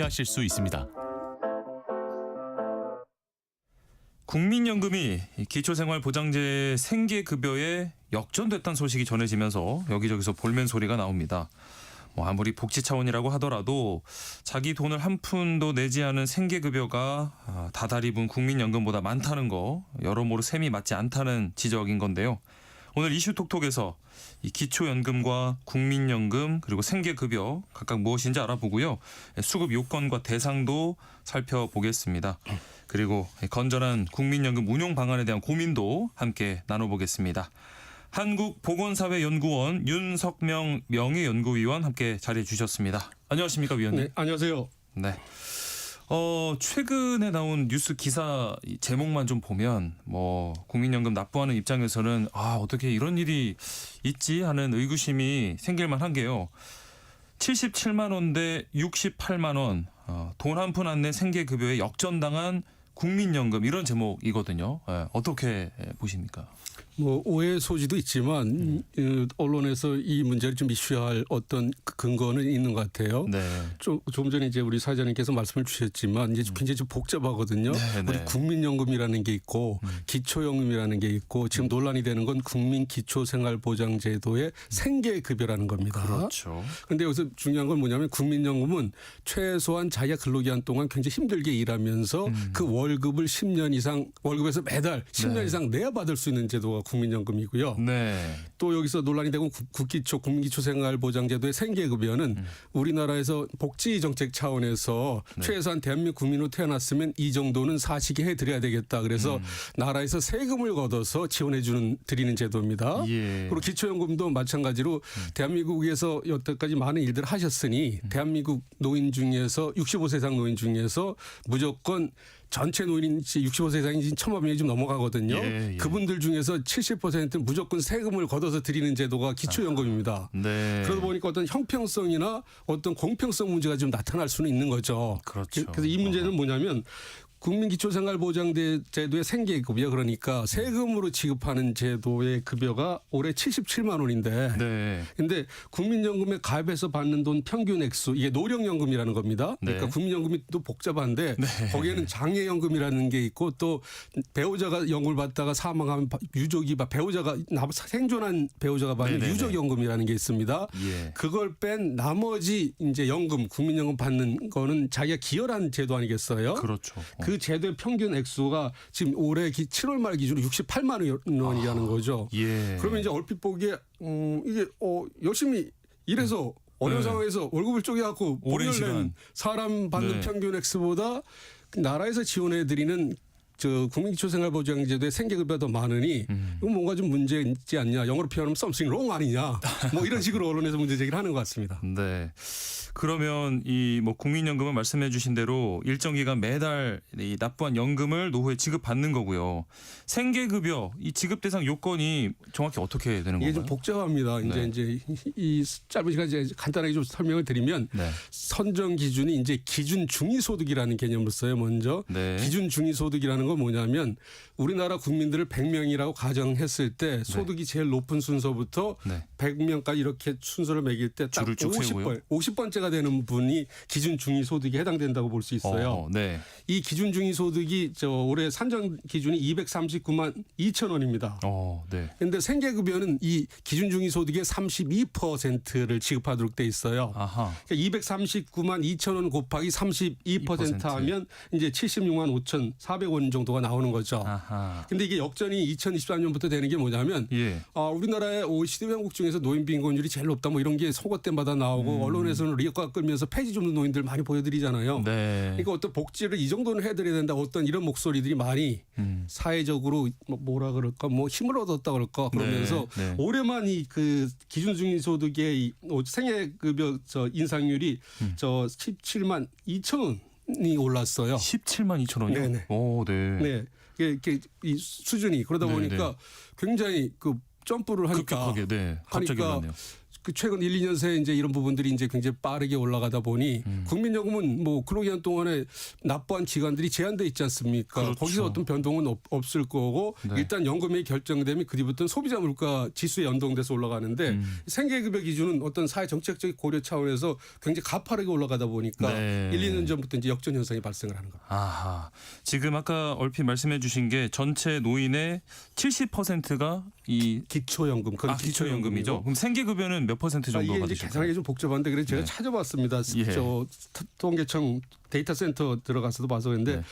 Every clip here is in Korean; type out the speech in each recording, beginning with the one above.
하실 수 있습니다. 국민연금이 기초생활보장제 생계급여에 역전됐다는 소식이 전해지면서 여기저기서 볼멘 소리가 나옵니다. 아무리 복지 차원이라고 하더라도 자기 돈을 한 푼도 내지 않은 생계급여가 다달이 분 국민연금보다 많다는 거, 여러모로 셈이 맞지 않다는 지적인 건데요. 오늘 이슈톡톡에서 이 기초연금과 국민연금 그리고 생계급여 각각 무엇인지 알아보고요. 수급 요건과 대상도 살펴보겠습니다. 그리고 건전한 국민연금 운용 방안에 대한 고민도 함께 나눠보겠습니다. 한국보건사회연구원 윤석명 명예연구위원 함께 자리해 주셨습니다. 안녕하십니까, 위원님? 네, 안녕하세요. 네. 최근에 나온 뉴스 기사 제목만 좀 보면 국민연금 납부하는 입장에서는 어떻게 이런 일이 있지 하는 의구심이 생길 만한 게요. 77만 원 대 68만 원, 돈 한 푼 안 내 생계급여에 역전당한 국민연금, 이런 제목이거든요. 어떻게 보십니까? 오해 소지도 있지만 언론에서 이 문제를 좀 이슈화할 어떤 근거는 있는 것 같아요. 네. 좀 전에 이제 우리 사장님께서 말씀을 주셨지만 이제 굉장히 좀 복잡하거든요. 네, 우리 네. 국민연금이라는 게 있고 기초연금이라는 게 있고 지금 논란이 되는 건 국민기초생활보장제도의 생계급여라는 겁니다. 그렇죠. 그런데 여기서 중요한 건 뭐냐면 국민연금은 최소한 자기가 근로기간 동안 굉장히 힘들게 일하면서 그 월급을 10년 이상, 월급에서 매달 10년 네. 이상 내야 받을 수 있는 제도가 국민연금이고요. 네. 또 여기서 논란이 되고 국민기초생활보장제도의 생계급여는 우리나라에서 복지정책 차원에서 네. 최소한 대한민국 국민으로 태어났으면 이 정도는 사시게 해드려야 되겠다. 그래서 나라에서 세금을 걷어서 드리는 제도입니다. 예. 그리고 기초연금도 마찬가지로 대한민국에서 여태까지 많은 일들을 하셨으니 대한민국 노인 중에서 65세 이상 노인 중에서 무조건 전체 노인이 65세 이상이 1,000만 명이 좀 넘어가거든요. 예. 그분들 중에서 70%는 무조건 세금을 걷어서 드리는 제도가 기초연금입니다. 네. 그러다 보니까 어떤 형평성이나 어떤 공평성 문제가 좀 나타날 수는 있는 거죠. 그렇죠. 그래서 이 문제는 뭐냐면 국민기초생활보장제도의 생계급여, 그러니까 세금으로 지급하는 제도의 급여가 올해 77만 원인데 네. 근데 국민연금에 가입해서 받는 돈 평균 액수, 이게 노령연금이라는 겁니다. 그러니까 네. 국민연금이 또 복잡한데 거기에는 장애연금이라는 게 있고 또 배우자가 연금을 받다가 사망하면 유족이 배우자가 생존한 배우자가 받는 네네네. 유족연금이라는 게 있습니다. 예. 그걸 뺀 나머지 이제 연금, 국민연금 받는 거는 자기가 기여한 제도 아니겠어요? 그렇죠. 그 제도의 평균 액수가 지금 올해 7월 말 기준으로 68만 원이라는 거죠. 예. 그러면 이제 얼핏 보기에 이게 열심히 일해서 어려운 네. 상황에서 월급을 쪼개갖고 오랜 돈을 낸 시간. 사람 받는 네. 평균 액수보다 나라에서 지원해 드리는 국민기초생활보장제도의 생계급여가 더 많으니 이건 뭔가 좀 문제 있지 않냐. 영어로 표현하면 something wrong 아니냐. 이런 식으로 언론에서 문제 제기를 하는 것 같습니다. 네. 그러면 이 국민연금은 말씀해 주신 대로 일정 기간 매달 이 납부한 연금을 노후에 지급받는 거고요. 생계급여 이 지급 대상 요건이 정확히 어떻게 되는 건가요? 이게 좀 복잡합니다. 네. 이제 이 짧은 시간에 간단하게 좀 설명을 드리면 네. 선정 기준이 이제 기준 중위소득이라는 개념을 써요. 먼저 네. 기준 중위소득이라는 건 뭐냐면 우리나라 국민들을 100명이라고 가정했을 때 소득이 제일 높은 순서부터 네. 100명까지 이렇게 순서를 매길 때 딱 줄을 쭉 세우고요. 50번째가 되는 분이 기준 중위소득에 해당된다고 볼 수 있어요. 네. 이 기준 중위소득이 올해 산정 기준이 239만 2천 원입니다. 네. 그런데 생계급여는 이 기준 중위소득의 32%를 지급하도록 돼 있어요. 아하. 그러니까 239만 2천 원 곱하기 32% 하면 이제 76만 5천 400원 정도가 나오는 거죠. 아하. 근데 이게 역전이 2023년부터 되는 게 뭐냐면 예. 우리나라의 OECD 회원국 중에서 노인 빈곤율이 제일 높다 이런 게 선거 때마다 나오고 언론에서는 리어카 끌면서 폐지 줍는 노인들 많이 보여드리잖아요. 네. 그러니까 어떤 복지를 이 정도는 해드려야 된다 어떤 이런 목소리들이 많이 사회적으로 뭐라 그럴까 힘을 얻었다 그럴까 그러면서 네. 네. 올해만 이 그 기준 중위소득의 생애급여 인상률이 17만 2천 원이 올랐어요. 17만 2천 원이요? 네네. 오, 네. 네. 이게 이 수준이 그러다 네, 보니까 네. 굉장히 점프를 하니까 급격하게, 네. 갑자기 하니까 올랐네요. 그 최근 1, 2년 새에 이제 이런 부분들이 이제 굉장히 빠르게 올라가다 보니 국민연금은 뭐 근로기간 동안에 납부한 기간들이 제한돼 있지 않습니까? 그렇죠. 거기서 어떤 변동은 없을 거고 네. 일단 연금이 결정되면 그 뒤부터는 소비자 물가 지수에 연동돼서 올라가는데 생계급여 기준은 어떤 사회 정책적 고려 차원에서 굉장히 가파르게 올라가다 보니까 네. 1, 2년 전부터 이제 역전 현상이 발생을 하는 겁니다. 아하. 지금 아까 얼핏 말씀해 주신 게 전체 노인의 70%가 이 기초연금, 그건 기초연금이죠. 그럼 생계급여는 몇 퍼센트 정도 이게 이제 받으실까요? 계산하기 좀 복잡한데 그래서 제가 네. 찾아봤습니다. 예. 저 통계청 데이터 센터 들어가서도 봐서 그런데 네.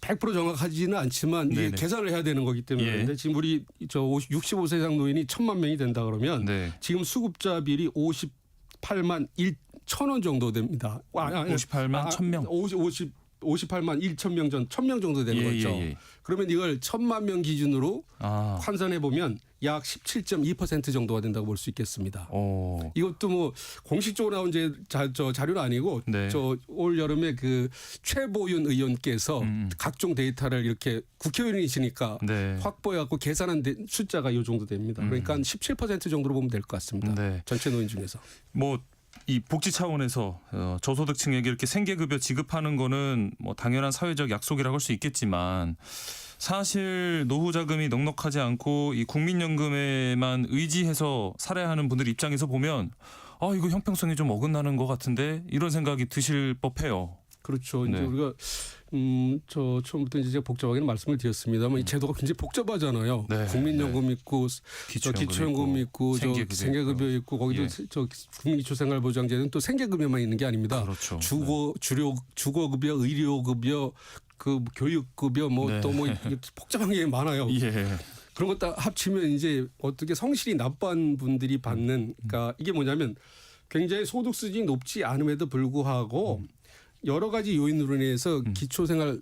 100% 정확하지는 않지만 이게 네네. 계산을 해야 되는 거기 때문에 예. 그런데 지금 우리 저 65세 이상 노인이 1,000만 명이 된다 그러면 네. 지금 수급자 비율이 58만 1,000원 정도 됩니다. 58만 1,000명. 58만 1천 명 전 1,000명 정도 되는 거죠. 그러면 이걸 1,000만 명 기준으로 아. 환산해 보면 약 17.2% 정도가 된다고 볼 수 있겠습니다. 오. 이것도 뭐 공식적으로 나온 저 자료는 아니고 네. 저 올 여름에 그 최보윤 의원께서 각종 데이터를 이렇게 국회의원이시니까 네. 확보해 갖고 계산한 숫자가 이 정도 됩니다. 그러니까 한 17% 정도로 보면 될 것 같습니다. 네. 전체 노인 중에서. 뭐 이 복지 차원에서 저소득층에게 이렇게 생계급여 지급하는 거는 뭐 당연한 사회적 약속이라고 할 수 있겠지만 사실 노후 자금이 넉넉하지 않고 이 국민연금에만 의지해서 살아야 하는 분들 입장에서 보면 아 이거 형평성이 좀 어긋나는 것 같은데 이런 생각이 드실 법해요. 그렇죠. 이제 네. 우리가 저 처음부터 이제 제가 복잡하게 말씀을 드렸습니다만 이 제도가 굉장히 복잡하잖아요. 네. 국민연금 있고 기초연금 있고 생계급여 있고 거기도 예. 저 국민기초생활보장제는 또 생계급여만 있는 게 아닙니다. 그렇죠. 주거급여, 의료급여, 그 교육급여 뭐 네. 또 뭐 복잡한 게 많아요. 예. 그런 것 다 합치면 이제 어떻게 성실히 납부한 분들이 받는 그러니까 이게 뭐냐면 굉장히 소득 수준이 높지 않음에도 불구하고 여러 가지 요인으로 인해서 기초생활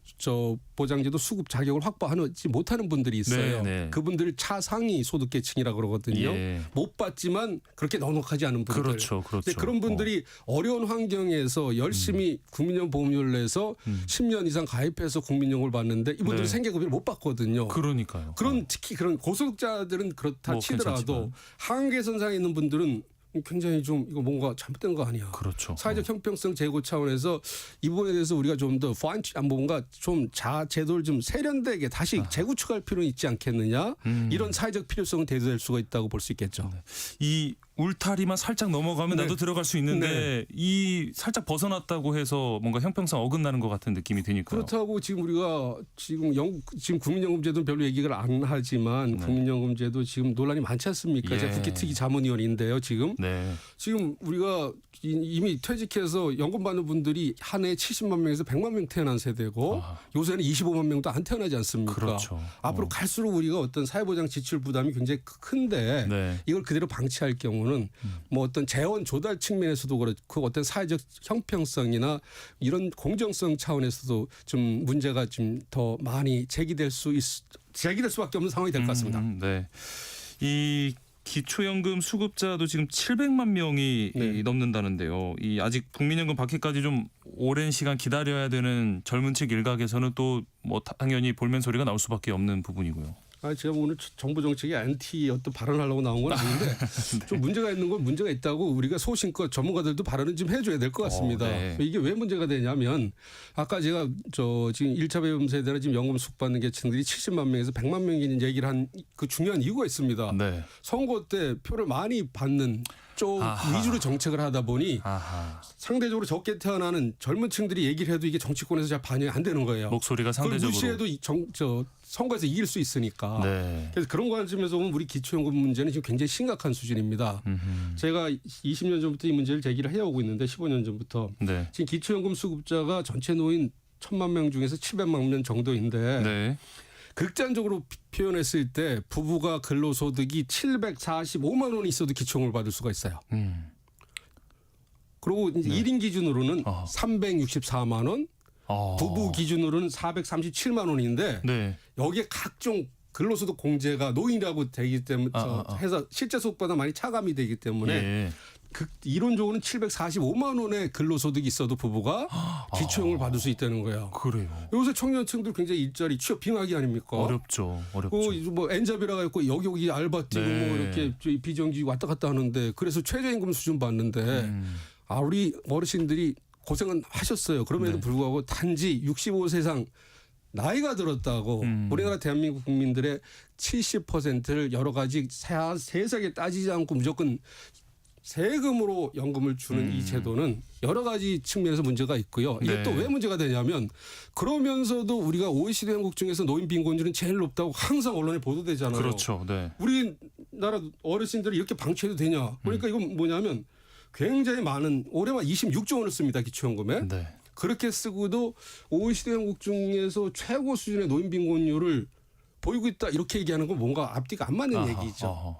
보장제도 수급 자격을 확보하지 못하는 분들이 있어요. 네. 그분들을 차상위 소득계층이라고 그러거든요. 예. 못 받지만 그렇게 넉넉하지 않은 분들. 그렇죠. 근데 그런 분들이 어려운 환경에서 열심히 국민연금 보험료를 내서 10년 이상 가입해서 국민연금을 받는데 이분들은 네. 생계급여를 못 받거든요. 그러니까요. 특히 그런 고소득자들은 그렇다 뭐 치더라도 한계선상에 있는 분들은 굉장히 좀 이거 뭔가 잘못된 거 아니야. 그렇죠. 사회적 형평성 제고 차원에서 이 부분에 대해서 우리가 좀 더 뭔가 좀 제도를 좀 세련되게 다시 재구축할 필요는 있지 않겠느냐. 이런 사회적 필요성은 대두될 수가 있다고 볼 수 있겠죠. 이 울타리만 살짝 넘어가면 네. 나도 들어갈 수 있는데 이 살짝 벗어났다고 해서 뭔가 형평성 어긋나는 것 같은 느낌이 드니까요. 그렇다고 지금 우리가 지금 국민연금제도는 별로 얘기를 안 하지만 국민연금제도 지금 논란이 많지 않습니까? 예. 제가 국회특위 자문위원인데요. 지금 우리가 이미 퇴직해서 연금 받는 분들이 한 해에 70만 명에서 100만 명 태어난 세대고 요새는 25만 명도 안 태어나지 않습니까? 그렇죠. 앞으로 갈수록 우리가 어떤 사회보장 지출 부담이 굉장히 큰데 네. 이걸 그대로 방치할 경우는 뭐 어떤 재원 조달 측면에서도 그렇고 어떤 사회적 형평성이나 이런 공정성 차원에서도 좀 문제가 좀 더 많이 제기될 수밖에 없는 상황이 될 것 같습니다. 네. 이 기초연금 수급자도 지금 700만 명이 네. 넘는다는데요. 이 아직 국민연금 받기까지 좀 오랜 시간 기다려야 되는 젊은 층 일각에서는 또 뭐 당연히 볼멘 소리가 나올 수밖에 없는 부분이고요. 제가 오늘 정부 정책에 안티 어떤 발언을 하려고 나온 건 아닌데 좀 문제가 있는 건 문제가 있다고 우리가 소신껏 전문가들도 발언을 좀 해줘야 될 것 같습니다. 네. 이게 왜 문제가 되냐면 아까 제가 지금 1차 배움 세대나 지금 연금 수급받는 계층들이 70만 명에서 100만 명인 얘기를 한 그 중요한 이유가 있습니다. 네. 선거 때 표를 많이 받는 쪽 위주로 정책을 하다 보니 상대적으로 적게 태어나는 젊은 층들이 얘기를 해도 이게 정치권에서 잘 반영이 안 되는 거예요. 목소리가 그걸 상대적으로. 무시해도 선거에서 이길 수 있으니까. 네. 그래서 그런 관점에서 보면 우리 기초연금 문제는 지금 굉장히 심각한 수준입니다. 제가 20년 전부터 이 문제를 제기를 해오고 있는데 15년 전부터 네. 지금 기초연금 수급자가 전체 노인 1,000만 명 중에서 700만 명 정도인데 네. 극단적으로 표현했을 때 부부가 근로소득이 745만 원이 있어도 기초연금을 받을 수가 있어요. 그리고 이제 1인 기준으로는 364만 원, 부부 기준으로는 437만 원인데 네. 여기에 각종 근로소득 공제가 노인이라고 되기 때문에 해서 실제 소득보다 많이 차감이 되기 때문에 예. 이론적으로는 745만 원의 근로소득이 있어도 부부가 기초형을 받을 수 있다는 거야. 그래요. 요새 청년층들 굉장히 일자리 취업 빙하기 아닙니까? 어렵죠. 뭐 엔잡이라고 했고 여기 알바 뛰고 네. 뭐 이렇게 비정규직 왔다 갔다 하는데 그래서 최저임금 수준 받는데 우리 어르신들이 고생은 하셨어요. 그럼에도 네. 불구하고 단지 65세 이상 나이가 들었다고 우리나라 대한민국 국민들의 70%를 여러 가지 세세하게 따지지 않고 무조건 세금으로 연금을 주는 이 제도는 여러 가지 측면에서 문제가 있고요. 이게 네. 또 왜 문제가 되냐면 그러면서도 우리가 OECD 회원국 중에서 노인 빈곤율은 제일 높다고 항상 언론에 보도되잖아요. 그렇죠. 네. 우리나라 어르신들이 이렇게 방치해도 되냐. 그러니까 이건 뭐냐면 굉장히 많은 올해만 26조 원을 씁니다. 기초연금에. 네. 그렇게 쓰고도 OECD 회원국 중에서 최고 수준의 노인 빈곤율을 보이고 있다 이렇게 얘기하는 건 뭔가 앞뒤가 안 맞는 얘기죠.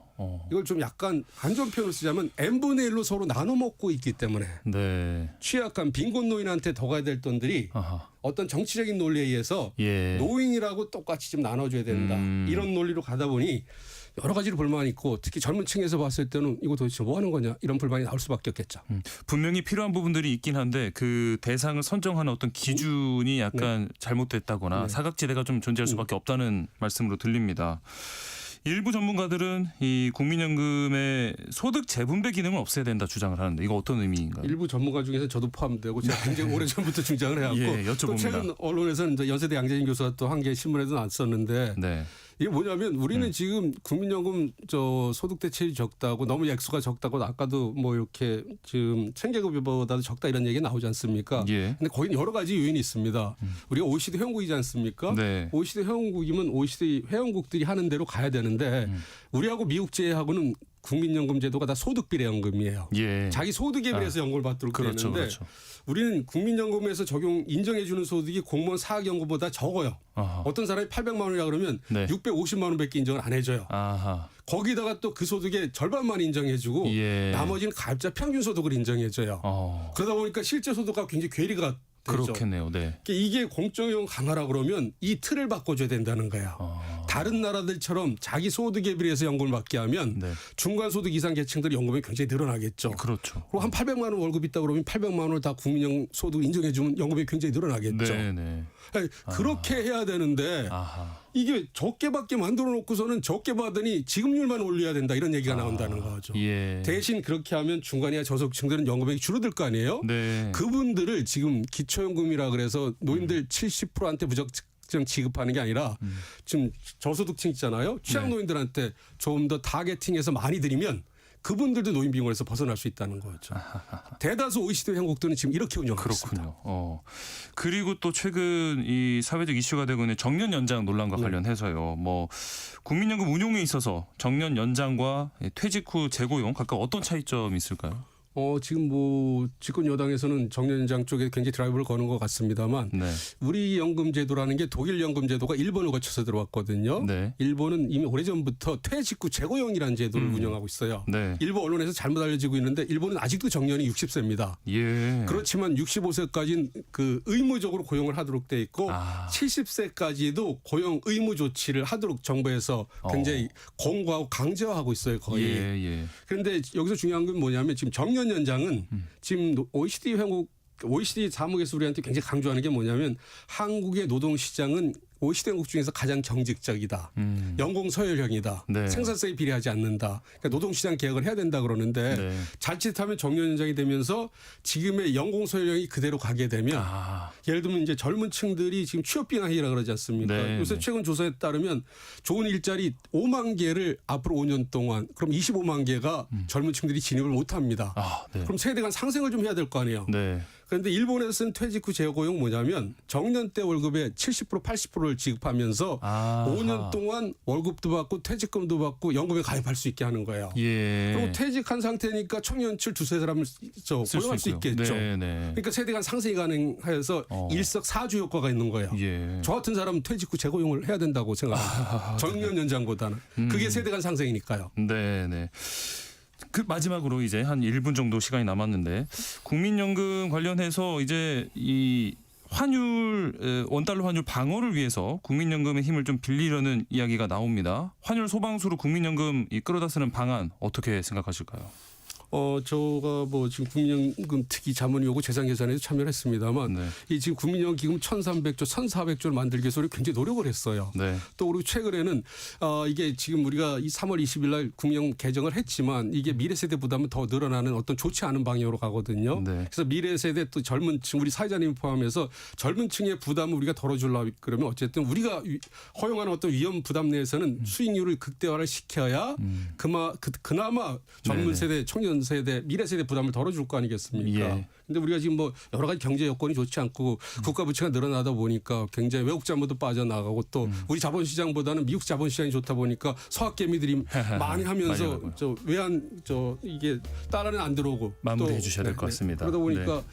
이걸 좀 약간 안 좋은 표현을 쓰자면 n분의 1로 서로 나눠 먹고 있기 때문에 네. 취약한 빈곤 노인한테 더 가야 될 돈들이 아하. 어떤 정치적인 논리에 의해서 예. 노인이라고 똑같이 좀 나눠줘야 된다. 이런 논리로 가다 보니 여러 가지로 불만이 있고 특히 젊은 층에서 봤을 때는 이거 도대체 뭐 하는 거냐 이런 불만이 나올 수밖에 없겠죠. 분명히 필요한 부분들이 있긴 한데 그 대상을 선정하는 어떤 기준이 약간 잘못됐다거나 네. 사각지대가 좀 존재할 수밖에 없다는 말씀으로 들립니다. 일부 전문가들은 이 국민연금의 소득 재분배 기능을 없애야 된다 주장을 하는데 이거 어떤 의미인가요? 일부 전문가 중에서 저도 포함되고 제가 굉장히 오래전부터 주장을 해왔고 예, 여쭤봅니다. 또 최근 언론에서는 이제 연세대 양재진 교수가 또 한 개 신문에도 났었는데 네. 이게 뭐냐면 우리는 지금 국민연금 소득 대체율이 적다고 너무 액수가 적다고 아까도 뭐 이렇게 지금 생계급여보다도 적다 이런 얘기 나오지 않습니까? 예. 근데 거기는 여러 가지 요인이 있습니다. 우리가 OECD 회원국이지 않습니까? 네. OECD 회원국이면 OECD 회원국들이 하는 대로 가야 되는데 우리하고 미국 제하고는 국민연금 제도가 다 소득비례연금이에요. 예. 자기 소득에 비해서 연금을 받도록 그렇죠. 되는데 그렇죠. 우리는 국민연금에서 인정해 주는 소득이 공무원 사학연금보다 적어요. 아하. 어떤 사람이 800만 원이라 그러면 네. 650만 원밖에 인정을 안 해줘요. 아하. 거기다가 또 그 소득의 절반만 인정해주고 예. 나머지는 가입자 평균 소득을 인정해줘요. 그러다 보니까 실제 소득과 굉장히 괴리가 되죠. 그렇겠네요. 네. 이게 공적용 강화라 그러면 이 틀을 바꿔줘야 된다는 거야. 다른 나라들처럼 자기 소득에 비해서 연금을 받게 하면 네. 중간 소득 이상 계층들이 연금이 굉장히 늘어나겠죠. 그렇죠. 그리고 한 800만 원 월급 있다 그러면 800만 원을 다 국민연 소득 인정해주면 연금이 굉장히 늘어나겠죠. 네, 네. 아니, 그렇게 해야 되는데 아하. 이게 적게 받게 만들어 놓고서는 적게 받으니 지급률만 올려야 된다 이런 얘기가 나온다는 거죠. 예. 대신 그렇게 하면 중간이나 저소득층들은 연금액이 줄어들 거 아니에요. 네. 그분들을 지금 기초연금이라 그래서 노인들 70%한테 무작정 지급하는 게 아니라 지금 저소득층 있잖아요. 취약 노인들한테 좀 더 타겟팅해서 많이 드리면 그분들도 노인 빈곤에서 벗어날 수 있다는 거죠. 대다수 OECD 회원국들은 지금 이렇게 운영하고 있습니다. 그렇군요. 그리고 또 최근 이 사회적 이슈가 되고 있는 정년 연장 논란과 관련해서요. 뭐 국민연금 운용에 있어서 정년 연장과 퇴직 후 재고용 각각 어떤 차이점이 있을까요? 지금 뭐 집권 여당에서는 정년 연장 쪽에 굉장히 드라이브를 거는 것 같습니다만 네. 우리 연금 제도라는 게 독일 연금 제도가 일본을 거쳐서 들어왔거든요. 네. 일본은 이미 오래전부터 퇴직 후 재고용이라는 제도를 운영하고 있어요. 네. 일부 언론에서 잘못 알려지고 있는데 일본은 아직도 정년이 60세입니다. 예. 그렇지만 65세까지는 그 의무적으로 고용을 하도록 돼 있고 70세까지도 고용 의무 조치를 하도록 정부에서 굉장히 권고하고 강제화하고 있어요. 거의. 예. 그런데 여기서 중요한 건 뭐냐면 지금 정년 연장은 지금 OECD 사무에서 우리한테 굉장히 강조하는 게 뭐냐면 한국의 노동시장은 OECD 회원국 중에서 가장 경직적이다. 연공 서열형이다. 네. 생산성에 비례하지 않는다. 그러니까 노동시장 개혁을 해야 된다 그러는데 네. 자칫하면 정년 연장이 되면서 지금의 연공 서열형이 그대로 가게 되면 예를 들면 이제 젊은 층들이 지금 취업빙하이라 그러지 않습니까? 네. 요새 최근 조사에 따르면 좋은 일자리 5만 개를 앞으로 5년 동안 그럼 25만 개가 젊은 층들이 진입을 못 합니다. 네. 그럼 세대 간 상생을 좀 해야 될 거 아니에요. 네. 그런데 일본에서는 퇴직 후 재고용 뭐냐면 정년 때 월급의 70% 80%를 지급하면서 5년 동안 월급도 받고 퇴직금도 받고 연금에 가입할 수 있게 하는 거예요. 예. 그리고 퇴직한 상태니까 청년층 두세 사람을 고용할 수 있겠죠. 네. 그러니까 세대 간 상생이 가능해서 일석사조 효과가 있는 거예요. 예. 저 같은 사람은 퇴직 후 재고용을 해야 된다고 생각합니다. 정년 연장보다는. 그게 세대 간 상생이니까요. 네. 그 마지막으로 이제 한 1분 정도 시간이 남았는데 국민연금 관련해서 이제 이 원달러 환율 방어를 위해서 국민연금의 힘을 좀 빌리려는 이야기가 나옵니다. 환율 소방수로 국민연금 끌어다 쓰는 방안 어떻게 생각하실까요? 저가 뭐 지금 국민연금 특위 자문위 오고 재산 계산에도 참여를 했습니다만 네. 이 지금 국민연금 기금 1,300조, 1,400조를 만들기 위해서 우리 굉장히 노력을 했어요. 네. 또 우리 최근에는 이게 지금 우리가 이 3월 20일 날 국민연금 개정을 했지만 이게 미래 세대 부담은 더 늘어나는 어떤 좋지 않은 방향으로 가거든요. 네. 그래서 미래 세대 또 젊은 층 우리 사회자님 포함해서 젊은 층의 부담을 우리가 덜어주려고 그러면 어쨌든 우리가 허용하는 어떤 위험 부담 내에서는 수익률을 극대화를 시켜야 그나마 젊은 네네. 세대, 청년 세대, 미래 세대 부담을 덜어줄 거 아니겠습니까? 예. 근데 우리가 지금 뭐 여러 가지 경제 여건이 좋지 않고 국가 부채가 늘어나다 보니까 굉장히 외국 자본도 빠져나가고 또 우리 자본시장보다는 미국 자본시장이 좋다 보니까 서학개미들이 많이 하면서 많이 저 외환 이게 달러는 안 들어오고 마무리해 또 주셔야 될 것 같습니다. 그러다 보니까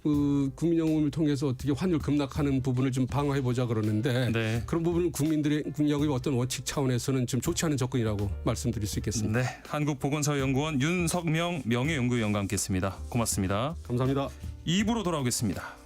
그 국민연금을 통해서 어떻게 환율 급락하는 부분을 좀 방어해 보자 그러는데 네. 그런 부분은 국민들의 국민연금의 어떤 원칙 차원에서는 좀 좋지 않은 접근이라고 말씀드릴 수 있겠습니다. 네. 한국보건사연구원 윤석명 명예연구위원과 함께했습니다. 고맙습니다. 감사합니다. 2부로 돌아오겠습니다.